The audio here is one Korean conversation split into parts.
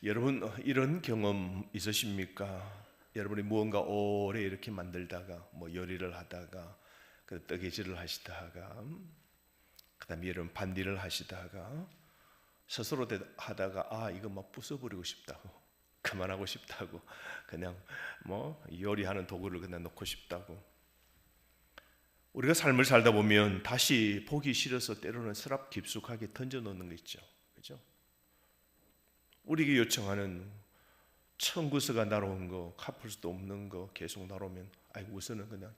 여러분 이런 경험 있으십니까? 여러분이 무언가 오래 이렇게 만들다가 뭐 요리를 하다가 그 뜨개질을 하시다가 그다음에 여러분 반디를 하시다가 스스로 하다가 이거 막 부숴버리고 싶다고, 그만하고 싶다고, 그냥 뭐 요리하는 도구를 그냥 놓고 싶다고. 우리가 삶을 살다 보면 다시 보기 싫어서 때로는 서랍 깊숙하게 던져 놓는 거 있죠, 그죠? 우리에게 요청하는 청구서가 날아온 거, 갚을 수도 없는 거 계속 날아오면 우선은 그냥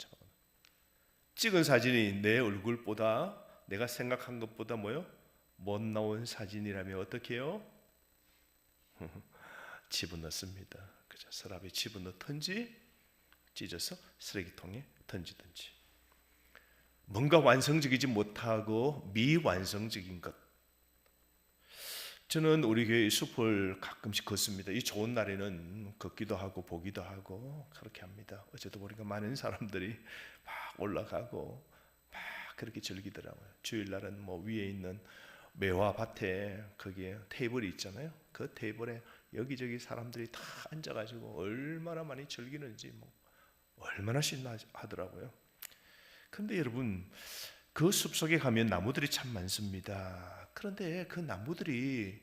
찍은 사진이 내 얼굴보다, 내가 생각한 것보다 못 나온 사진이라면 어떻게 해요? 집어넣습니다. 그죠? 서랍에 집어넣든지 찢어서 쓰레기통에 던지든지. 뭔가 완성적이지 못하고 미완성적인 것. 저는 우리 교회 숲을 가끔씩 걷습니다. 이 좋은 날에는 걷기도 하고 보기도 하고 그렇게 합니다. 어제도 보니까 많은 사람들이 막 올라가고 막 그렇게 즐기더라고요. 주일날은 뭐 위에 있는 매화밭에 거기에 테이블이 있잖아요. 그 테이블에 여기저기 사람들이 다 앉아가지고 얼마나 많이 즐기는지 얼마나 신나하더라고요. 그런데 여러분, 그 숲속에 가면 나무들이 참 많습니다. 그런데 그 나무들이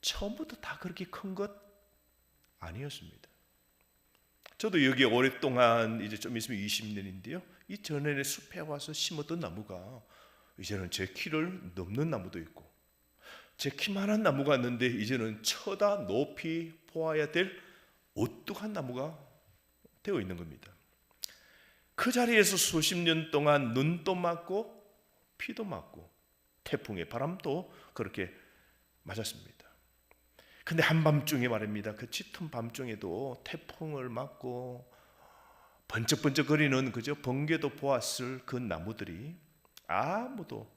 처음부터 다 그렇게 큰 것 아니었습니다. 저도 여기 오랫동안 이제 좀 있으면 20년인데요. 이 전에 숲에 와서 심었던 나무가 이제는 제 키를 넘는 나무도 있고, 제 키만한 나무가 있는데 이제는 쳐다 높이 보아야 될 오뚝한 나무가 되어 있는 겁니다. 그 자리에서 수십 년 동안 눈도 맞고 비도 맞고 태풍의 바람도 그렇게 맞았습니다. 근데 한밤중에 말입니다. 그 짙은 밤중에도 태풍을 맞고 번쩍번쩍거리는 그저 번개도 보았을 그 나무들이 아무도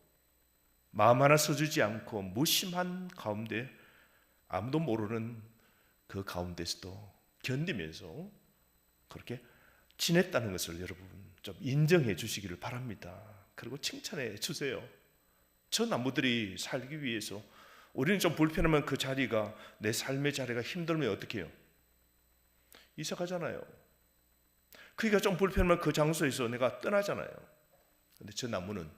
마음 하나 써주지 않고 무심한 가운데, 아무도 모르는 그 가운데서도 견디면서 그렇게 지냈다는 것을 여러분 좀 인정해 주시기를 바랍니다. 그리고 칭찬해 주세요. 저 나무들이 살기 위해서, 우리는 좀 불편하면 그 자리가, 내 삶의 자리가 힘들면 어떻게 해요? 이사 가잖아요. 그러니까 좀 불편하면 그 장소에서 내가 떠나잖아요. 근데 저 나무는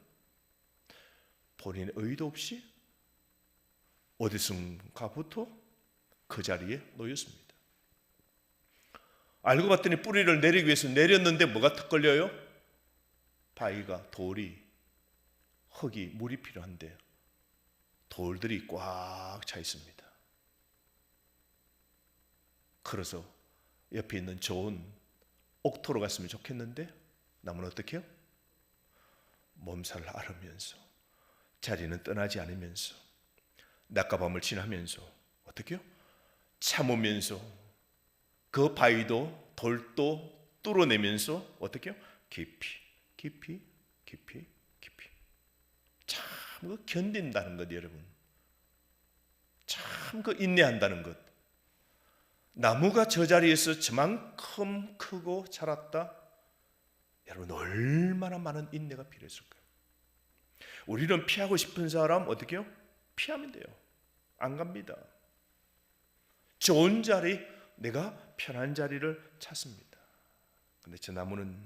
본인의 의도 없이 어디선가부터 그 자리에 놓였습니다. 알고 봤더니 뿌리를 내리기 위해서 내렸는데 뭐가 턱 걸려요? 바위가, 돌이, 흙이, 물이 필요한데 돌들이 꽉 차 있습니다. 그래서 옆에 있는 좋은 옥토로 갔으면 좋겠는데 나무는 어떻게 해요? 몸살을 앓으면서, 자리는 떠나지 않으면서, 낮과 밤을 지나면서 어떻게 해요? 참으면서 그 바위도 돌도 뚫어내면서 어떻게 해요? 깊이 참 그 견딘다는 것, 여러분. 참 그 인내한다는 것. 나무가 저 자리에서 저만큼 크고 자랐다. 여러분, 얼마나 많은 인내가 필요했을까요? 우리는 피하고 싶은 사람 어떻게 해요? 피하면 돼요. 안 갑니다. 좋은 자리, 내가 편한 자리를 찾습니다. 근데 저 나무는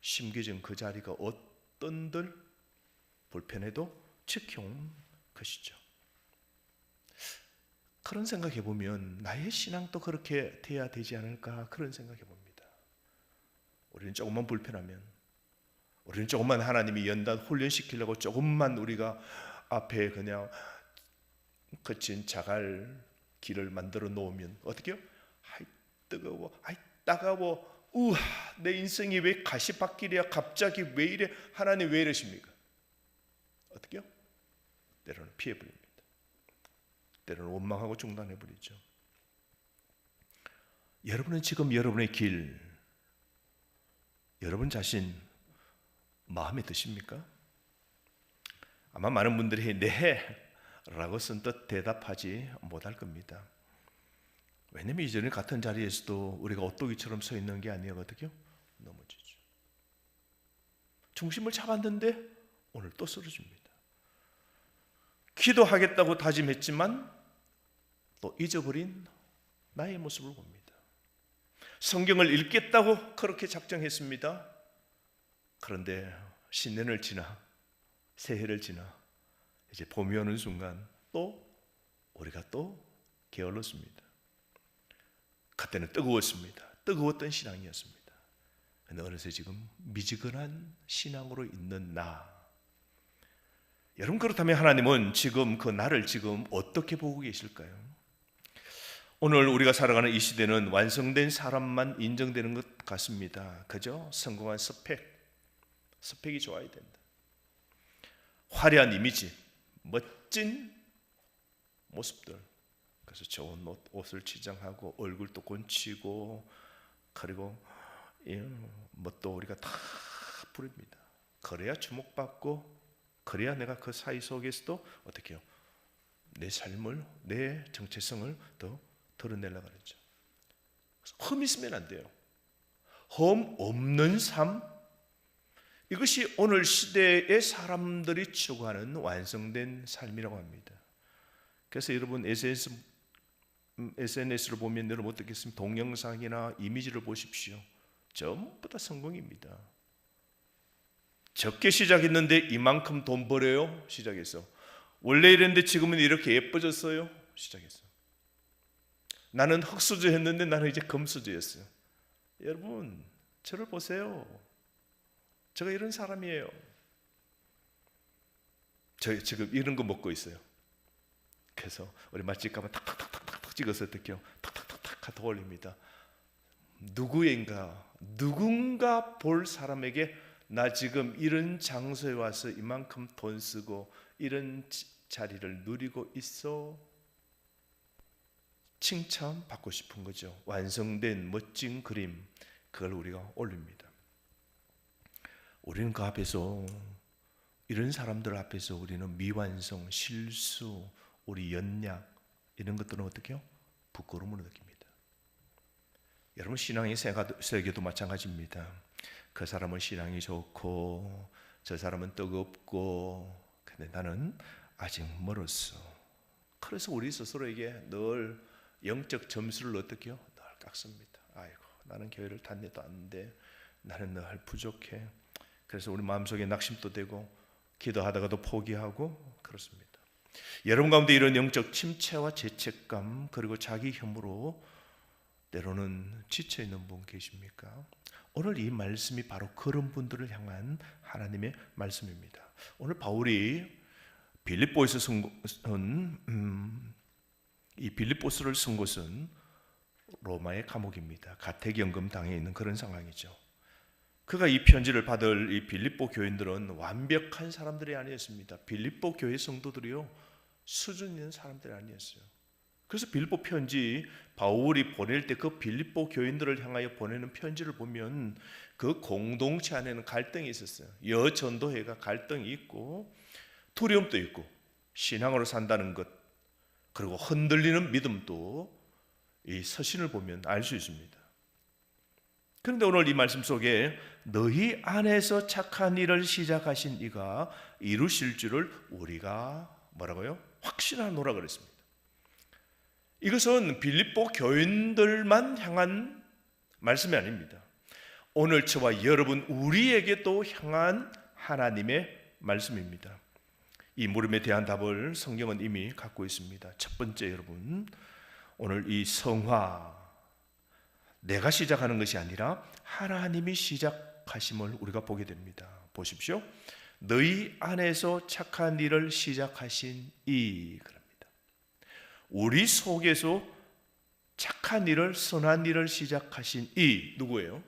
심겨진 그 자리가 어떤들 불편해도 지켜온 것이죠. 그런 생각해 보면 나의 신앙도 그렇게 돼야 되지 않을까, 그런 생각해 봅니다. 우리는 조금만 불편하면, 우리는 조금만 하나님이 연단 훈련시키려고 조금만 우리가 앞에 그냥 거친 자갈 길을 만들어 놓으면 어떻게 해요? 아이 뜨거워, 아이 따가워, 우와 내 인생이 왜 가시밭길이야, 갑자기 왜 이래, 하나님 왜 이러십니까? 어떻게 해요? 때로는 피해버립니다. 때로는 원망하고 중단해버리죠. 여러분은 지금 여러분의 길, 여러분 자신 마음에 드십니까? 아마 많은 분들이 네 라고 쓴뜻 대답하지 못할 겁니다. 왜냐하면 이전에 같은 자리에서도 우리가 오뚜기처럼 서 있는 게 아니거든요. 넘어지죠. 중심을 잡았는데 오늘 또 쓰러집니다. 기도하겠다고 다짐했지만 또 잊어버린 나의 모습을 봅니다. 성경을 읽겠다고 그렇게 작정했습니다. 그런데 신년을 지나 새해를 지나 이제 봄이 오는 순간 또 우리가 또 게을렀습니다. 그때는 뜨거웠습니다. 뜨거웠던 신앙이었습니다. 그런데 어느새 지금 미지근한 신앙으로 있는 나. 여러분, 그렇다면 하나님은 지금 그 나를 지금 어떻게 보고 계실까요? 오늘 우리가 살아가는 이 시대는 완성된 사람만 인정되는 것 같습니다. 그죠? 성공한 스펙이 좋아야 된다. 화려한 이미지, 멋진 모습들. 그래서 좋은 옷을 치장하고 얼굴도 곤치고, 그리고 뭐 또 우리가 다 부릅니다. 그래야 주목받고, 그래야 내가 그 사이 속에서도 어떻게 해요? 내 삶을, 내 정체성을 더 드러내려고 그러죠. 흠 있으면 안 돼요. 흠 없는 삶, 이것이 오늘 시대의 사람들이 추구하는 완성된 삶이라고 합니다. 그래서 여러분 SNS를 보면 여러분 어떻겠습니까? 동영상이나 이미지를 보십시오. 전부 다 성공입니다. 적게 시작했는데 이만큼 돈 벌어요. 시작했어. 원래 이랬는데 지금은 이렇게 예뻐졌어요. 시작했어. 나는 흙수저 했는데 나는 이제 금수저였어요. 여러분, 저를 보세요. 제가 이런 사람이에요. 저 지금 이런 거 먹고 있어요. 그래서 우리 맛집 가면 탁탁탁탁탁 찍어서 어떻게요? 탁탁탁탁 하고 올립니다. 누군가 볼 사람에게 나 지금 이런 장소에 와서 이만큼 돈 쓰고 이런 자리를 누리고 있어, 칭찬받고 싶은 거죠. 완성된 멋진 그림, 그걸 우리가 올립니다. 우리는 그 앞에서, 이런 사람들 앞에서 우리는 미완성, 실수, 우리 연약, 이런 것들은 어떻게 해요? 부끄러움을 느낍니다. 여러분, 신앙의 세계도 마찬가지입니다. 그 사람은 신앙이 좋고 저 사람은 뜨겁고, 근데 나는 아직 멀었어. 그래서 우리 스스로에게 늘 영적 점수를 어떻게 해요? 늘 깎습니다. 아이고, 나는 교회를 다녀도 안 돼. 나는 늘 부족해. 그래서 우리 마음속에 낙심도 되고 기도하다가도 포기하고 그렇습니다. 여러분 가운데 이런 영적 침체와 죄책감, 그리고 자기 혐오로 때로는 지쳐있는 분 계십니까? 오늘 이 말씀이 바로 그런 분들을 향한 하나님의 말씀입니다. 오늘 바울이 빌립보에서 이 빌립보서를 쓴 곳은 로마의 감옥입니다. 가택연금당에 있는 그런 상황이죠. 그가 이 편지를 받을 이 빌립보 교인들은 완벽한 사람들이 아니었습니다. 빌립보 교회 성도들이요, 수준 있는 사람들이 아니었어요. 그래서 빌립보 편지 바울이 보낼 때 그 빌립보 교인들을 향하여 보내는 편지를 보면 그 공동체 안에는 갈등이 있었어요. 여전도회가 갈등이 있고 두려움도 있고 신앙으로 산다는 것, 그리고 흔들리는 믿음도 이 서신을 보면 알 수 있습니다. 그런데 오늘 이 말씀 속에 너희 안에서 착한 일을 시작하신 이가 이루실 줄을 우리가 뭐라고요? 확신하노라 그랬습니다. 이것은 빌립보 교인들만 향한 말씀이 아닙니다. 오늘 저와 여러분 우리에게도 향한 하나님의 말씀입니다. 이 물음에 대한 답을 성경은 이미 갖고 있습니다. 첫 번째, 여러분, 오늘 이 성화, 내가 시작하는 것이 아니라 하나님이 시작하심을 우리가 보게 됩니다. 보십시오. 너희 안에서 착한 일을 시작하신 이, 그럽니다. 우리 속에서 착한 일을, 선한 일을 시작하신 이 누구예요?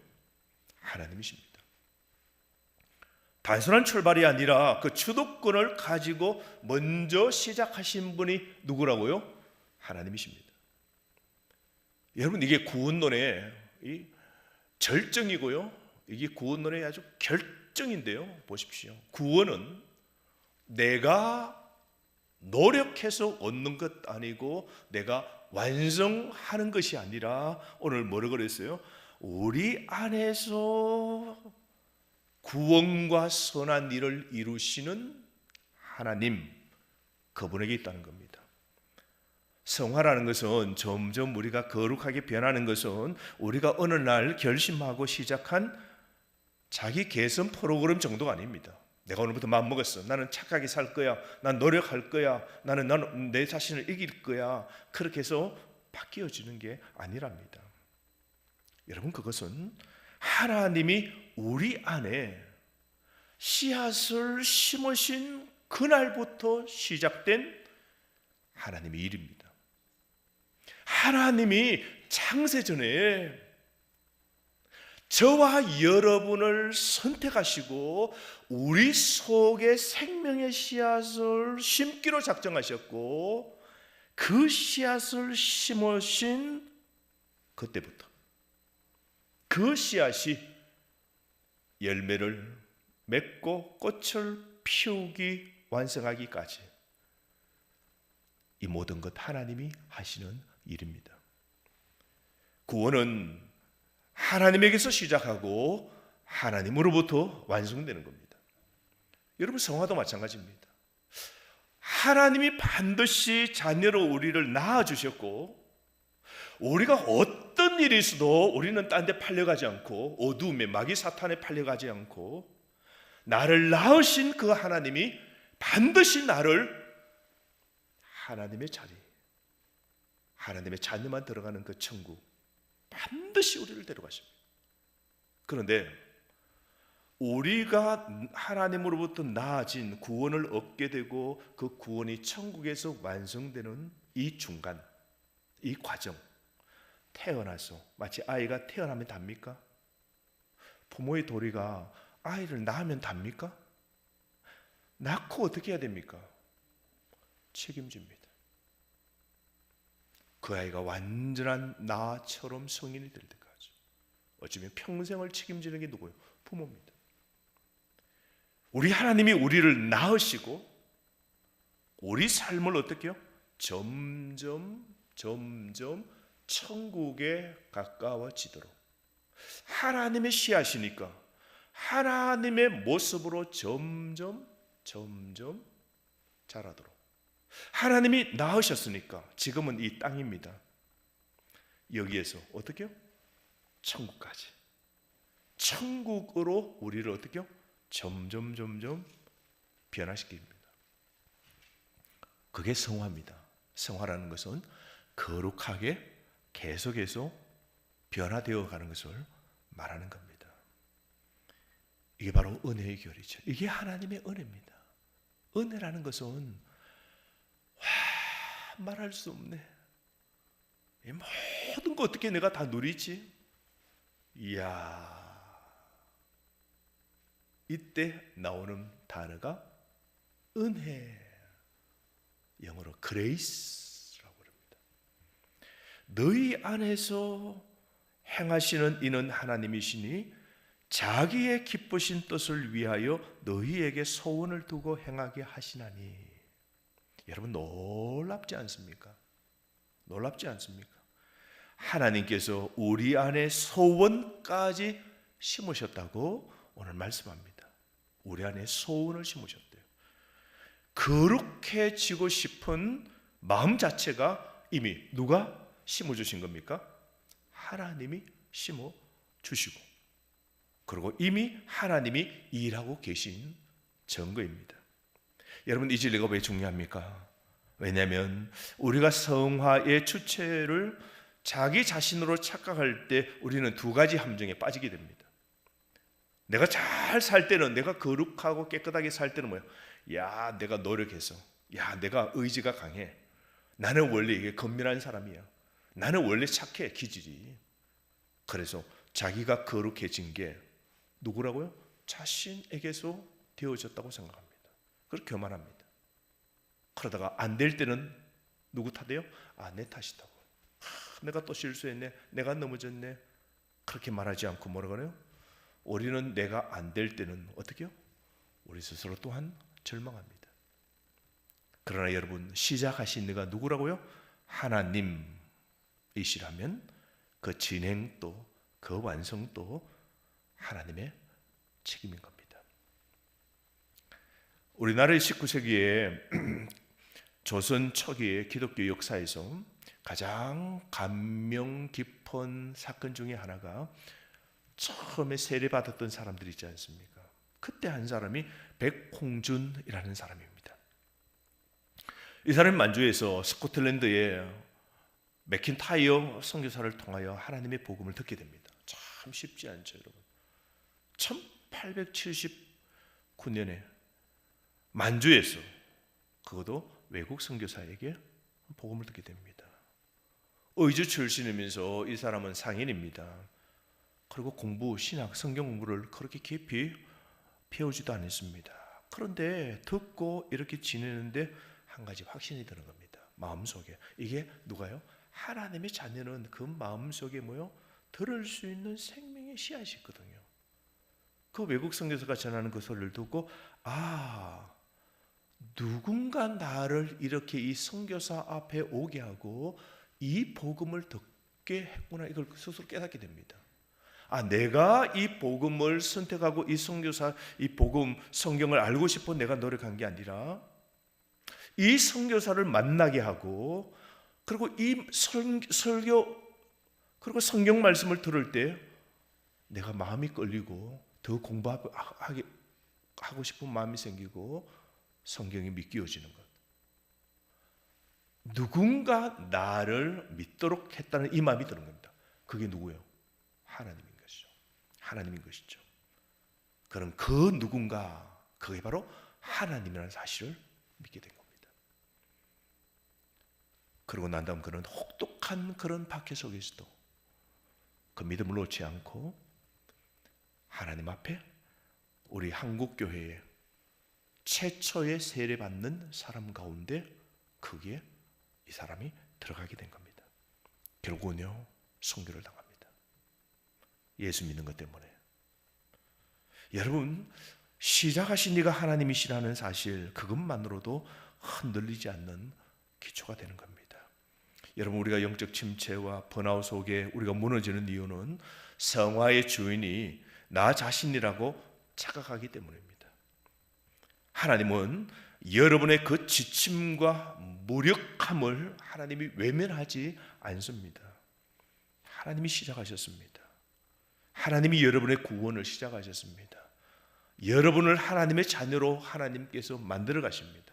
하나님이십니다. 단순한 출발이 아니라 그 주도권을 가지고 먼저 시작하신 분이 누구라고요? 하나님이십니다. 여러분, 이게 구원론의 이 절정이고요, 이게 구원론의 아주 결정인데요. 보십시오. 구원은 내가 노력해서 얻는 것 아니고 내가 완성하는 것이 아니라 오늘 뭐라고 그랬어요? 우리 안에서 구원과 선한 일을 이루시는 하나님, 그분에게 있다는 겁니다. 성화라는 것은 점점 우리가 거룩하게 변하는 것은 우리가 어느 날 결심하고 시작한 자기 개선 프로그램 정도가 아닙니다. 내가 오늘부터 마음먹었어. 나는 착하게 살 거야. 난 노력할 거야. 나는 내 자신을 이길 거야. 그렇게 해서 바뀌어지는 게 아니랍니다. 여러분, 그것은 하나님이 우리 안에 씨앗을 심으신 그날부터 시작된 하나님의 일입니다. 하나님이 창세전에 저와 여러분을 선택하시고 우리 속에 생명의 씨앗을 심기로 작정하셨고, 그 씨앗을 심으신 그때부터 그 씨앗이 열매를 맺고 꽃을 피우기 완성하기까지 이 모든 것 하나님이 하시는 일입니다. 구원은 하나님에게서 시작하고 하나님으로부터 완성되는 겁니다. 여러분, 성화도 마찬가지입니다. 하나님이 반드시 자녀로 우리를 낳아주셨고, 우리가 어떤 일이 있어도 우리는 딴 데 팔려가지 않고, 어두움에 마귀 사탄에 팔려가지 않고, 나를 낳으신 그 하나님이 반드시 나를 하나님의 자리, 하나님의 자녀만 들어가는 그 천국, 반드시 우리를 데려가십니다. 그런데 우리가 하나님으로부터 나아진 구원을 얻게 되고 그 구원이 천국에서 완성되는 이 중간, 이 과정, 태어나서 마치 아이가 태어나면 답니까? 부모의 도리가 아이를 낳으면 답니까? 낳고 어떻게 해야 됩니까? 책임집니다. 그 아이가 완전한 나처럼 성인이 될 때까지, 어쩌면 평생을 책임지는 게 누구예요? 부모입니다. 우리 하나님이 우리를 낳으시고 우리 삶을 어떻게 해요? 점점 천국에 가까워지도록, 하나님의 씨앗이니까 하나님의 모습으로 점점 자라도록, 하나님이 낳으셨으니까 지금은 이 땅입니다. 여기에서 어떻게 해요? 천국까지, 천국으로 우리를 어떻게 해요? 점점 변화시킵니다. 그게 성화입니다. 성화라는 것은 거룩하게 계속해서 변화되어 가는 것을 말하는 겁니다. 이게 바로 은혜의 결이죠. 이게 하나님의 은혜입니다. 은혜라는 것은 말할 수 없네. 이 모든 거 어떻게 내가 다 누리지? 이야, 이때 나오는 단어가 은혜, 영어로 grace라고 합니다. 너희 안에서 행하시는 이는 하나님이시니 자기의 기쁘신 뜻을 위하여 너희에게 소원을 두고 행하게 하시나니. 여러분, 놀랍지 않습니까? 놀랍지 않습니까? 하나님께서 우리 안에 소원까지 심으셨다고 오늘 말씀합니다. 우리 안에 소원을 심으셨대요. 거룩해지고 싶은 마음 자체가 이미 누가 심어주신 겁니까? 하나님이 심어주시고, 그리고 이미 하나님이 일하고 계신 증거입니다. 여러분, 이 진리가 왜 중요합니까? 왜냐하면 우리가 성화의 주체를 자기 자신으로 착각할 때 우리는 두 가지 함정에 빠지게 됩니다. 내가 잘 살 때는, 내가 거룩하고 깨끗하게 살 때는 뭐야? 야, 내가 노력해서, 야, 내가 의지가 강해, 나는 원래 이게 건면한 사람이야, 나는 원래 착해, 기질이. 그래서 자기가 거룩해진 게 누구라고요? 자신에게서 되어졌다고 생각합니다. 그렇게 교만합니다. 그러다가 안 될 때는 누구 탓이에요? 내 탓이다고. 내가 또 실수했네, 내가 넘어졌네, 그렇게 말하지 않고 뭐라 그래요? 우리는 내가 안 될 때는 어떻게 해요? 우리 스스로 또한 절망합니다. 그러나 여러분, 시작하신 이가 누구라고요? 하나님이시라면 그 진행도, 그 완성도 하나님의 책임인 겁니다. 우리나라의 19세기에 조선 초기의 기독교 역사에서 가장 감명 깊은 사건 중에 하나가 처음에 세례받았던 사람들이 있지 않습니까? 그때 한 사람이 백홍준이라는 사람입니다. 이 사람이 만주에서 스코틀랜드의 맥킨타이어 선교사를 통하여 하나님의 복음을 듣게 됩니다. 참 쉽지 않죠, 여러분. 1879년에 만주에서, 그것도 외국 선교사에게 복음을 듣게 됩니다. 의주 출신이면서 이 사람은 상인입니다. 그리고 신학, 성경 공부를 그렇게 깊이 배우지도 않았습니다. 그런데 듣고 이렇게 지내는데 한 가지 확신이 드는 겁니다. 마음속에. 이게 누가요? 하나님의 자녀는 그 마음속에 들을 수 있는 생명의 씨앗이 있거든요. 그 외국 선교사가 전하는 그 소리를 듣고, 누군가 나를 이렇게 이 선교사 앞에 오게 하고 이 복음을 듣게 했구나, 이걸 스스로 깨닫게 됩니다. 내가 이 복음을 선택하고 이 선교사, 이 복음, 성경을 알고 싶어 내가 노력한 게 아니라 이 선교사를 만나게 하고, 그리고 이 설교, 그리고 성경 말씀을 들을 때 내가 마음이 끌리고 더 공부하고 싶은 마음이 생기고 성경이 믿겨지는 것. 누군가 나를 믿도록 했다는 이 마음이 드는 겁니다. 그게 누구예요? 하나님인 것이죠. 하나님인 것이죠. 그럼 그 누군가, 그게 바로 하나님이라는 사실을 믿게 된 겁니다. 그러고 난 다음 그는 혹독한 그런 박해 속에서도 그 믿음을 놓지 않고 하나님 앞에 우리 한국 교회에 최초의 세례받는 사람 가운데 거기에 이 사람이 들어가게 된 겁니다. 결국은요, 순교를 당합니다. 예수 믿는 것 때문에. 여러분, 시작하신 이가 하나님이시라는 사실, 그것만으로도 흔들리지 않는 기초가 되는 겁니다. 여러분, 우리가 영적 침체와 번아웃 속에 우리가 무너지는 이유는 성화의 주인이 나 자신이라고 착각하기 때문입니다. 하나님은 여러분의 그 지침과 무력함을 하나님이 외면하지 않습니다. 하나님이 시작하셨습니다. 하나님이 여러분의 구원을 시작하셨습니다. 여러분을 하나님의 자녀로 하나님께서 만들어 가십니다.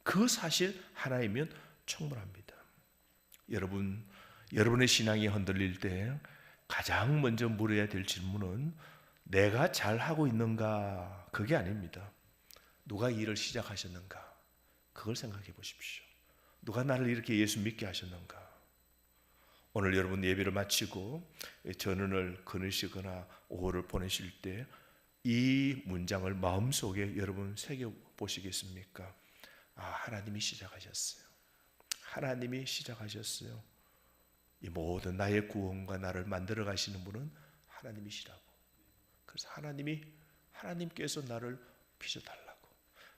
그 사실 하나이면 충분합니다. 여러분, 여러분의 신앙이 흔들릴 때 가장 먼저 물어야 될 질문은 내가 잘하고 있는가? 그게 아닙니다. 누가 이 일을 시작하셨는가? 그걸 생각해 보십시오. 누가 나를 이렇게 예수 믿게 하셨는가? 오늘 여러분 예배를 마치고 전언을 거느시거나 오후를 보내실 때 이 문장을 마음속에 여러분 새겨 보시겠습니까? 하나님이 시작하셨어요. 하나님이 시작하셨어요. 이 모든 나의 구원과 나를 만들어 가시는 분은 하나님이시라고. 그래서 하나님께서 나를 빚어달라고.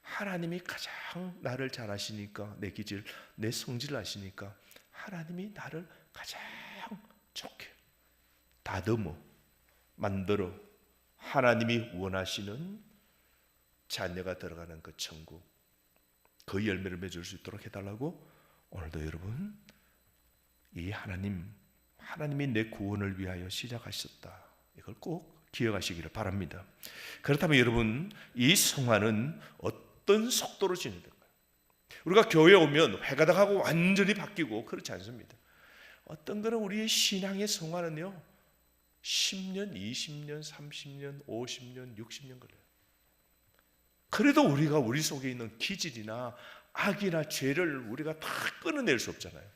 하나님이 가장 나를 잘 아시니까, 내 기질, 내 성질을 아시니까 하나님이 나를 가장 좋게 다듬어 만들어 하나님이 원하시는 자녀가 들어가는 그 천국, 그 열매를 맺을 수 있도록 해달라고 오늘도 여러분, 이 하나님이 내 구원을 위하여 시작하셨다, 이걸 꼭 기억하시기를 바랍니다. 그렇다면 여러분, 이 성화는 어떤 속도로 진행될까요? 우리가 교회에 오면 회가닥하고 완전히 바뀌고 그렇지 않습니다. 어떤 거는 우리의 신앙의 성화는요 10년, 20년, 30년, 50년, 60년 걸려요. 그래도 우리가 우리 속에 있는 기질이나 악이나 죄를 우리가 다 끊어낼 수 없잖아요.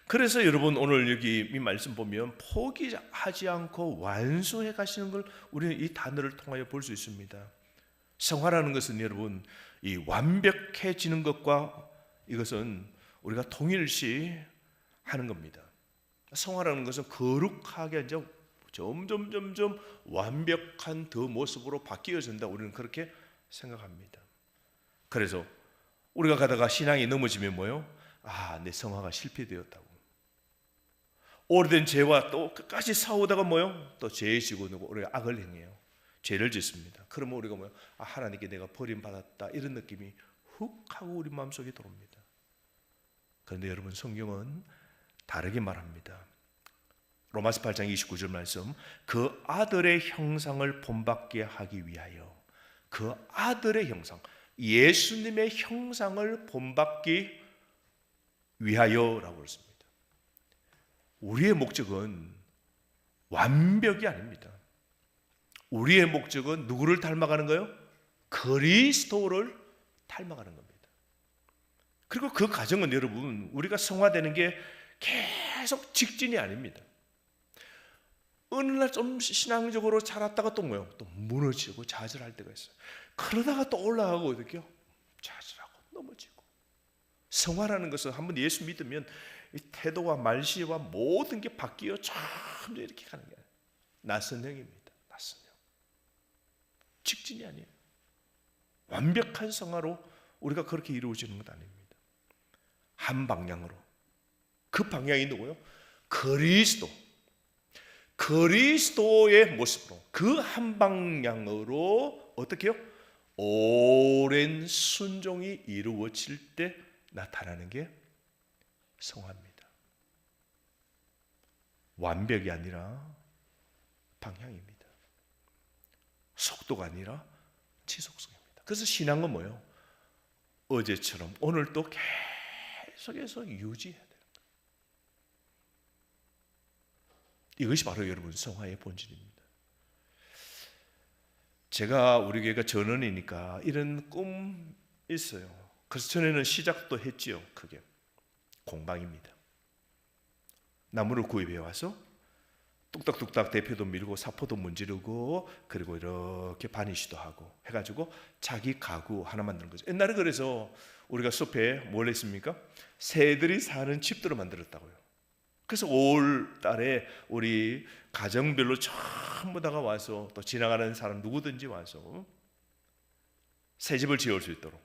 그래서 여러분, 오늘 여기 이 말씀 보면 포기하지 않고 완수해 가시는 걸 우리는 이 단어를 통하여 볼 수 있습니다. 성화라는 것은 여러분, 이 완벽해지는 것과 이것은 우리가 동일시 하는 겁니다. 성화라는 것은 거룩하게 이제 점점 완벽한 더 모습으로 바뀌어진다, 우리는 그렇게 생각합니다. 그래서 우리가 가다가 신앙이 넘어지면 뭐요? 내 성화가 실패되었다고. 오래된 죄와 또 끝까지 싸우다가 뭐요? 또 죄에 지고 우리가 악을 행해요. 죄를 짓습니다. 그러면 우리가 뭐요? 하나님께 내가 버림받았다, 이런 느낌이 훅 하고 우리 마음속에 들어옵니다. 그런데 여러분, 성경은 다르게 말합니다. 로마서 8장 29절 말씀, 그 아들의 형상을 본받게 하기 위하여, 그 아들의 형상, 예수님의 형상을 본받기 위하여라고 했습니다. 우리의 목적은 완벽이 아닙니다. 우리의 목적은 누구를 닮아가는 거예요? 그리스도를 닮아가는 겁니다. 그리고 그 과정은 여러분, 우리가 성화되는 게 계속 직진이 아닙니다. 어느 날 좀 신앙적으로 자랐다가 또 뭐요? 또 무너지고 좌절할 때가 있어요. 그러다가 또 올라가고 어떻게요? 좌절하고 넘어지고. 성화라는 것은 한번 예수 믿으면 이 태도와 말씨와 모든 게 바뀌어 점점 이렇게 가는 게 아니에요. 낯선 형입니다. 낯선 형. 직진이 아니에요. 완벽한 성화로 우리가 그렇게 이루어지는 것 아닙니다. 한 방향으로. 그 방향이 누구요? 그리스도의 모습으로, 그 한 방향으로 어떻게 해요? 오랜 순종이 이루어질 때 나타나는 게 성화입니다. 완벽이 아니라 방향입니다. 속도가 아니라 지속성입니다. 그래서 신앙은 뭐예요? 어제처럼 오늘도 계속해서 유지해야 돼요. 이것이 바로 여러분 성화의 본질입니다. 제가 우리 교회가 전원이니까 이런 꿈 있어요. 그래서 전에는 시작도 했지요. 그게 공방입니다. 나무를 구입해 와서 뚝딱뚝딱 대표도 밀고 사포도 문지르고 그리고 이렇게 바니쉬도 하고 해가지고 자기 가구 하나 만드는 거죠. 옛날에 그래서 우리가 숲에 뭘 했습니까? 새들이 사는 집들을 만들었다고요. 그래서 5월 달에 우리 가정별로 전부 다가 와서 또 지나가는 사람 누구든지 와서 새 집을 지을 수 있도록,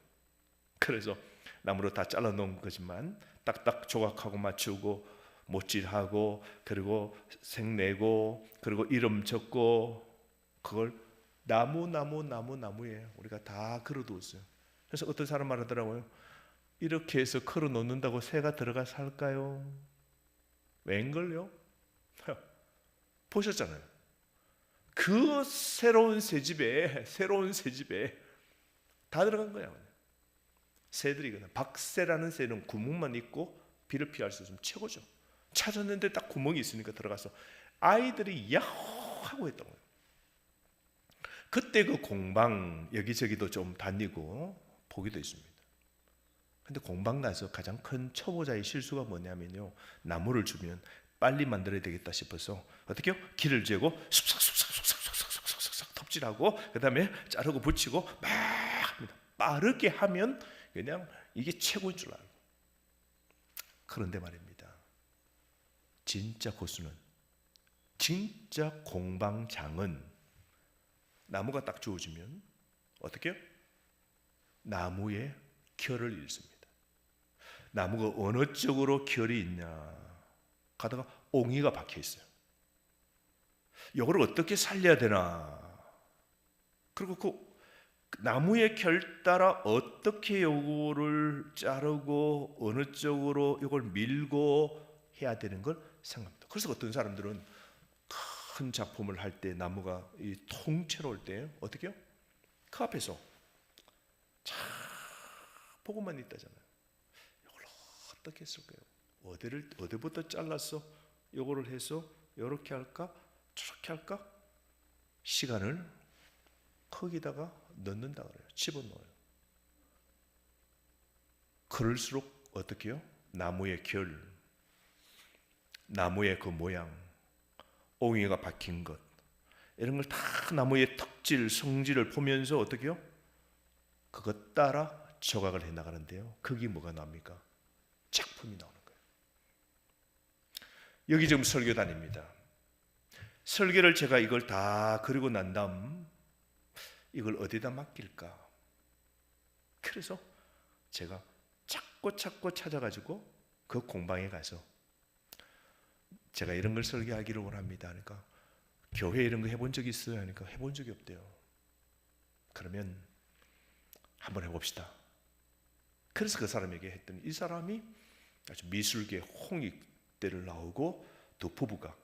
그래서 나무로 다 잘라 놓은 거지만 딱딱 조각하고 맞추고 못질하고 그리고 색내고 그리고 이름 적고 그걸 나무에 우리가 다 걸어두었어요. 그래서 어떤 사람 말하더라고요. 이렇게 해서 걸어 놓는다고 새가 들어가 살까요? 웬걸요? 보셨잖아요. 그 새로운 새 집에 다 들어간 거야. 새들이 그냥 박새라는 새는 구멍만 있고 비를 피할 수 있으면 최고죠. 찾았는데 딱 구멍이 있으니까 들어가서 아이들이 야호 하고 했던 거예요. 그때 그 공방 여기저기도 좀 다니고 보기도 있습니다. 근데 공방 가서 가장 큰 초보자의 실수가 뭐냐면요, 나무를 주면 빨리 만들어야 되겠다 싶어서 어떻게 해요? 길을 재고 쑥싹 톱질하고 그 다음에 자르고 붙이고 막 합니다. 빠르게 하면 그냥 이게 최고인 줄 알고. 그런데 말입니다, 진짜 고수는, 진짜 공방장은 나무가 딱 주어지면 어떻게 해요? 나무의 결을 잃습니다. 나무가 어느 쪽으로 결이 있냐 가다가 옹이가 박혀 있어요. 이걸 어떻게 살려야 되나, 그리고 그 나무의 결 따라 어떻게 요거를 자르고 어느 쪽으로 이걸 밀고 해야 되는 걸 생각합니다. 그래서 어떤 사람들은 큰 작품을 할 때 나무가 이 통째로 올 때 어떻게 해요? 그 앞에서 자 보고만 있다잖아요. 이걸 어떻게 했을까요? 어디부터 잘라서 이거를 해서 이렇게 할까 저렇게 할까, 시간을 거기다가 넣는다 그래요. 집어넣어요. 그럴수록 어떻게 해요? 나무의 결, 나무의 그 모양, 옹이가 박힌 것, 이런 걸 다 나무의 특질, 성질을 보면서 어떻게 해요? 그것 따라 조각을 해 나가는데요. 그게 뭐가 나옵니까? 작품이 나오는 거예요. 여기 지금 설교단입니다. 설교를 제가 이걸 다 그리고 난 다음 이걸 어디다 맡길까? 그래서 제가 찾고 찾아가지고 그 공방에 가서 제가 이런 걸 설교하기를 원합니다. 그러니까 교회 이런 거 해본 적이 있어요? 하니까 해본 적이 없대요. 그러면 한번 해봅시다. 그래서 그 사람에게 했더니 이 사람이 아주 미술계 홍익대를 나오고 두 부부가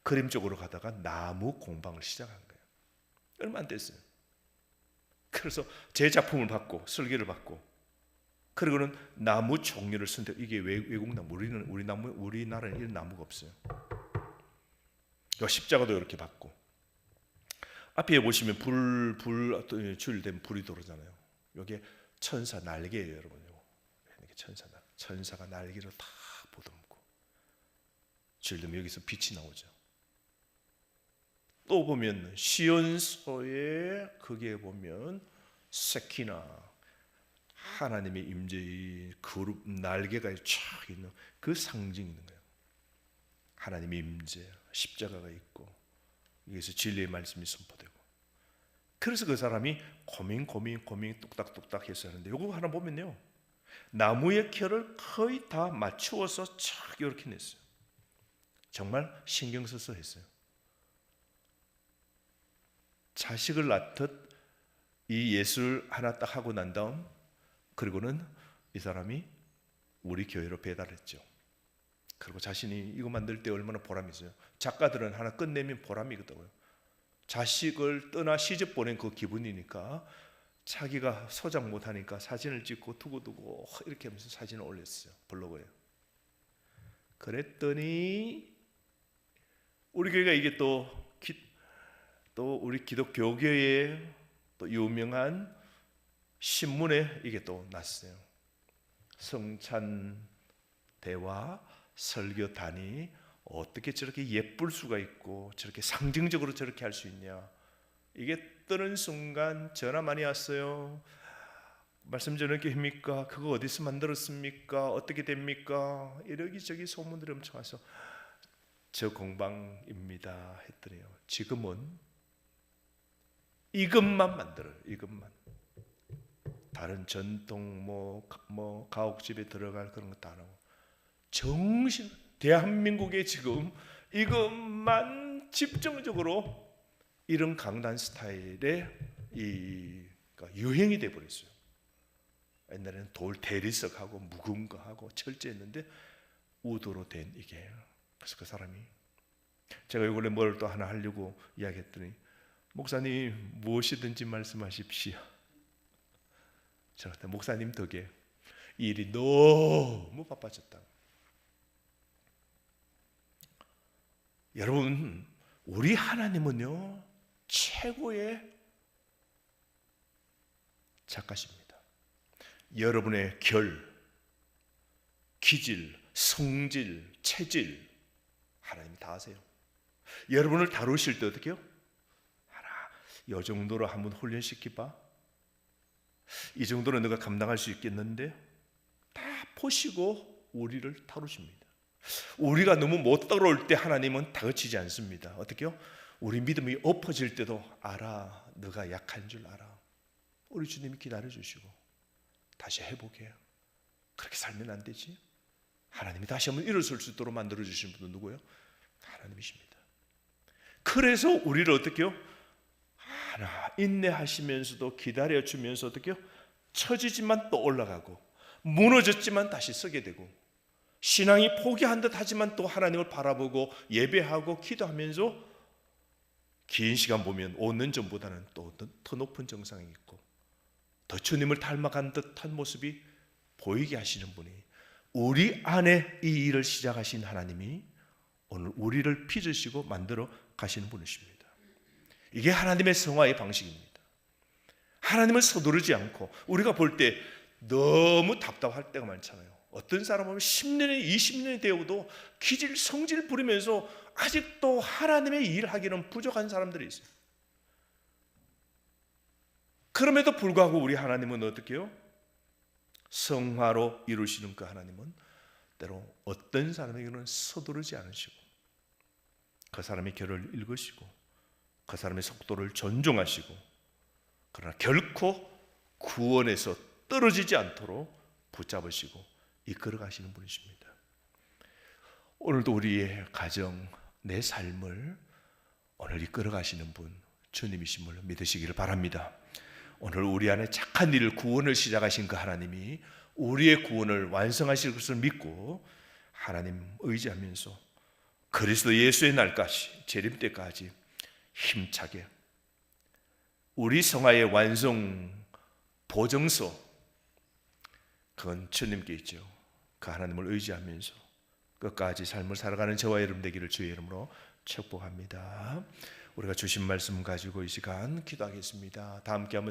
그림 쪽으로 가다가 나무 공방을 시작한 거예요. 얼마 안 됐어요. 그래서 제 작품을 받고 설계를 받고, 그리고는 나무 종류를 선택. 이게 외국 나무, 우리나라는 이런 나무가 없어요. 십자가도 이렇게 받고, 앞에 보시면 불 줄된 불이 들어오잖아요. 이게 천사 날개예요, 여러분. 이렇게 천사가 날개로 다 보듬고 줄되면 여기서 빛이 나오죠. 또 보면 시온서에 거기에 보면 세키나 하나님의 임재의 그룹 날개가 쫙 있는 그 상징이 있는 거예요. 하나님의 임재, 십자가가 있고 여기서 진리의 말씀이 선포되고. 그래서 그 사람이 고민 뚝딱뚝딱 해서 하는데, 요거 하나 보면요, 나무의 결을 거의 다 맞추어서 쫙 이렇게 냈어요. 정말 신경 써서 했어요. 자식을 낳듯 이 예술 하나 딱 하고 난 다음, 그리고는 이 사람이 우리 교회로 배달했죠. 그리고 자신이 이거 만들 때 얼마나 보람이 있어요. 작가들은 하나 끝내면 보람이 있거든요. 자식을 떠나 시집 보낸 그 기분이니까 자기가 소장 못하니까 사진을 찍고 두고두고 이렇게 하면서 사진을 올렸어요, 블로그에. 그랬더니 우리 교회가 이게 또 우리 기독교계의 또 유명한 신문에 이게 또 났어요. 성찬대와 설교단이 어떻게 저렇게 예쁠 수가 있고 저렇게 상징적으로 저렇게 할 수 있냐. 이게 뜨는 순간 전화 많이 왔어요. 말씀 전하게 합니까? 그거 어디서 만들었습니까? 어떻게 됩니까? 여기저기 소문들이 엄청 와서 저 공방입니다 했더니요, 지금은 이것만 만들어요. 이것만. 다른 전통 뭐 가옥집에 들어갈 그런 것도 안 하고, 대한민국에 지금 이것만 집중적으로 이런 강단 스타일의 그러니까 유행이 돼 버렸어요. 옛날에는 돌 대리석하고 묵은 거 하고 철제했는데 우도로 된 이게. 그래서 그 사람이, 제가 이번에 뭘 또 하나 하려고 이야기했더니, 목사님 무엇이든지 말씀하십시오. 제가 목사님 덕에 일이 너무 바빠졌다. 여러분, 우리 하나님은요 최고의 작가십니다. 여러분의 기질, 성질, 체질 하나님이 다 아세요. 여러분을 다루실 때 어떻게 해요? 이 정도로 한번 훈련시켜봐. 이 정도는 너가 감당할 수 있겠는데, 다 보시고 우리를 다루십니다. 우리가 너무 못 따라올 때 하나님은 다그치지 않습니다. 어떻게요? 우리 믿음이 엎어질 때도 알아. 너가 약한 줄 알아. 우리 주님이 기다려주시고 다시 해보게 해요. 그렇게 살면 안 되지. 하나님이 다시 한번 일어설 수 있도록 만들어주신 분은 누구예요? 하나님이십니다. 그래서 우리를 어떻게 해요? 하나 인내하시면서도 기다려주면서 어떻게 해요? 처지지만 또 올라가고, 무너졌지만 다시 서게 되고, 신앙이 포기한 듯 하지만 또 하나님을 바라보고 예배하고 기도하면서 긴 시간 보면 5년 전보다는 또 더 높은 정상이 있고 더 주님을 닮아간 듯한 모습이 보이게 하시는 분이, 우리 안에 이 일을 시작하신 하나님이 오늘 우리를 빚으시고 만들어 가시는 분이십니다. 이게 하나님의 성화의 방식입니다. 하나님을 서두르지 않고, 우리가 볼 때 너무 답답할 때가 많잖아요. 어떤 사람은 10년이 20년이 되어도 기질 성질 부리면서 아직도 하나님의 일을 하기는 부족한 사람들이 있어요. 그럼에도 불구하고 우리 하나님은 어떻게 해요? 성화로 이루시는 그 하나님은 때로 어떤 사람에게는 서두르지 않으시고 그 사람의 결을 읽으시고 그 사람의 속도를 존중하시고, 그러나 결코 구원에서 떨어지지 않도록 붙잡으시고 이끌어 가시는 분이십니다. 오늘도 우리의 가정, 내 삶을 오늘 이끌어 가시는 분 주님이심을 믿으시기를 바랍니다. 오늘 우리 안에 착한 일을, 구원을 시작하신 그 하나님이 우리의 구원을 완성하실 것을 믿고 하나님 의지하면서 그리스도 예수의 날까지, 재림 때까지 힘차게 우리 성화의 완성 보증서, 그건 주님께 있죠. 그 하나님을 의지하면서 끝까지 삶을 살아가는 저와 여러분 되기를 주의 이름으로 축복합니다. 우리가 주신 말씀 가지고 이 시간 기도하겠습니다. 다 함께 한번